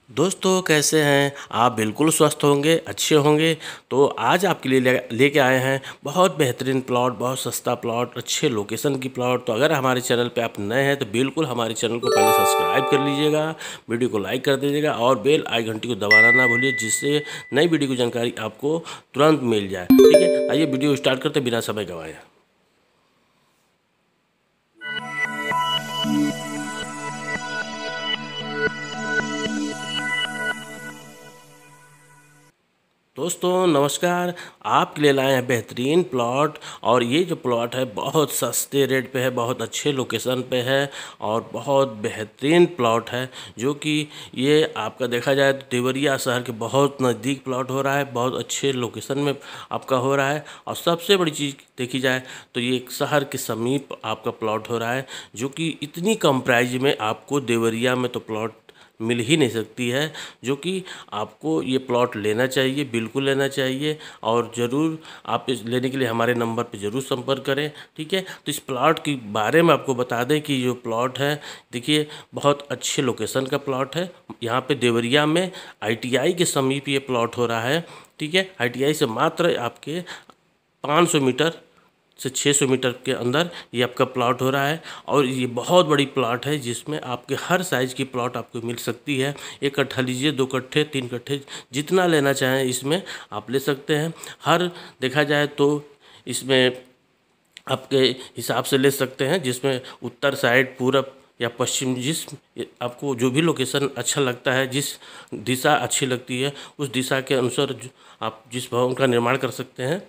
दोस्तों कैसे हैं आप। बिल्कुल स्वस्थ होंगे, अच्छे होंगे। तो आज आपके लिए लेके आए हैं बहुत बेहतरीन प्लॉट, बहुत सस्ता प्लॉट, अच्छे लोकेशन की प्लॉट। तो अगर हमारे चैनल पे आप नए हैं तो बिल्कुल हमारे चैनल को पहले सब्सक्राइब कर लीजिएगा, वीडियो को लाइक कर दीजिएगा और बेल आई घंटी को दबाना ना भूलिए, जिससे नई वीडियो की जानकारी आपको तुरंत मिल जाए। ठीक है, आइए वीडियो स्टार्ट करते बिना समय गंवाए। दोस्तों नमस्कार। आपके लिए लाए हैं बेहतरीन प्लॉट, और ये जो प्लॉट है बहुत सस्ते रेट पे है, बहुत अच्छे लोकेशन पे है और बहुत बेहतरीन प्लॉट है। जो कि ये आपका देखा जाए तो देवरिया शहर के बहुत नज़दीक प्लॉट हो रहा है, बहुत अच्छे लोकेशन में आपका हो रहा है। और सबसे बड़ी चीज़ देखी जाए तो ये एक शहर के समीप आपका प्लॉट हो रहा है, जो कि इतनी कम प्राइस में आपको देवरिया में तो प्लॉट मिल ही नहीं सकती है। जो कि आपको ये प्लॉट लेना चाहिए, बिल्कुल लेना चाहिए। और ज़रूर आप इस लेने के लिए हमारे नंबर पे ज़रूर संपर्क करें। ठीक है, तो इस प्लॉट के बारे में आपको बता दें कि जो प्लॉट है, देखिए बहुत अच्छे लोकेशन का प्लॉट है। यहाँ पे देवरिया में ITI के समीप ये प्लॉट हो रहा है। ठीक है, ITI से मात्र आपके 500 मीटर से 600 मीटर के अंदर ये आपका प्लॉट हो रहा है। और ये बहुत बड़ी प्लॉट है, जिसमें आपके हर साइज़ की प्लॉट आपको मिल सकती है। 1 कट्ठा लीजिए, 2 कट्ठे, 3 कट्ठे, जितना लेना चाहें इसमें आप ले सकते हैं। हर देखा जाए तो इसमें आपके हिसाब से ले सकते हैं, जिसमें उत्तर साइड, पूरब या पश्चिम, जिस आपको जो भी लोकेशन अच्छा लगता है, जिस दिशा अच्छी लगती है, उस दिशा के अनुसार आप जिस भवन का निर्माण कर सकते हैं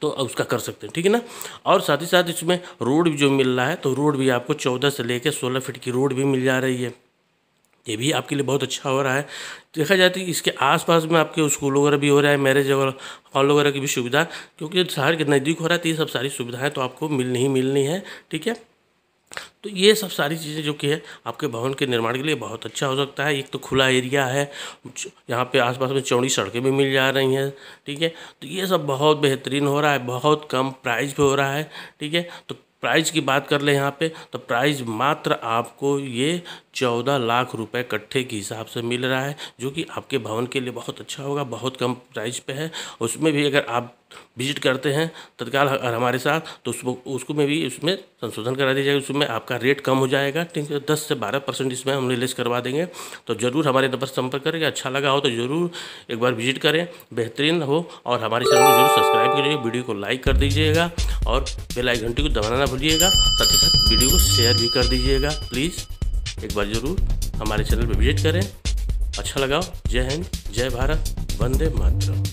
तो उसका कर सकते हैं। ठीक है ना। और साथ ही साथ इसमें रोड भी जो मिल रहा है, तो रोड भी आपको 14 से लेकर 16 फीट की रोड भी मिल जा रही है। ये भी आपके लिए बहुत अच्छा हो रहा है। देखा जाए तो इसके आसपास में आपके स्कूल वगैरह भी हो रहा है, मैरिज वगैरह हॉल वगैरह की भी सुविधा, क्योंकि शहर के नज़दीक हो रहा है, तो ये सब सारी सुविधाएँ तो आपको मिलनी है। ठीक है, तो ये सब सारी चीज़ें जो कि है आपके भवन के निर्माण के लिए बहुत अच्छा हो सकता है। एक तो खुला एरिया है, यहाँ पे आसपास में चौड़ी सड़कें भी मिल जा रही हैं। ठीक है, तो ये सब बहुत बेहतरीन हो रहा है, बहुत कम प्राइस पे हो रहा है। ठीक है, तो प्राइस की बात कर ले यहाँ पे, तो प्राइस मात्र आपको ये 14 लाख रुपए कट्ठे के हिसाब से मिल रहा है, जो कि आपके भवन के लिए बहुत अच्छा होगा। बहुत कम प्राइस पे है। उसमें भी अगर आप विजिट करते हैं तत्काल हमारे साथ, तो उसको में भी उसमें संशोधन करा दिया जाएगा, उसमें आपका रेट कम हो जाएगा। ठीक है, 10 से 12% इसमें हम लेस करवा देंगे। तो ज़रूर हमारे नंबर संपर्क करें। अच्छा लगा हो तो ज़रूर एक बार विजिट करें, बेहतरीन हो। और हमारे चैनल को जरूर सब्सक्राइब कीजिएगा, वीडियो को लाइक कर दीजिएगा और बेल आई घंटी को दबाना ना भूलिएगा। साथ ही साथ वीडियो को शेयर भी कर दीजिएगा। प्लीज़ एक बार ज़रूर हमारे चैनल पर विजिट करें। अच्छा लगा हो। जय हिंद, जय भारत, वंदे मातरम।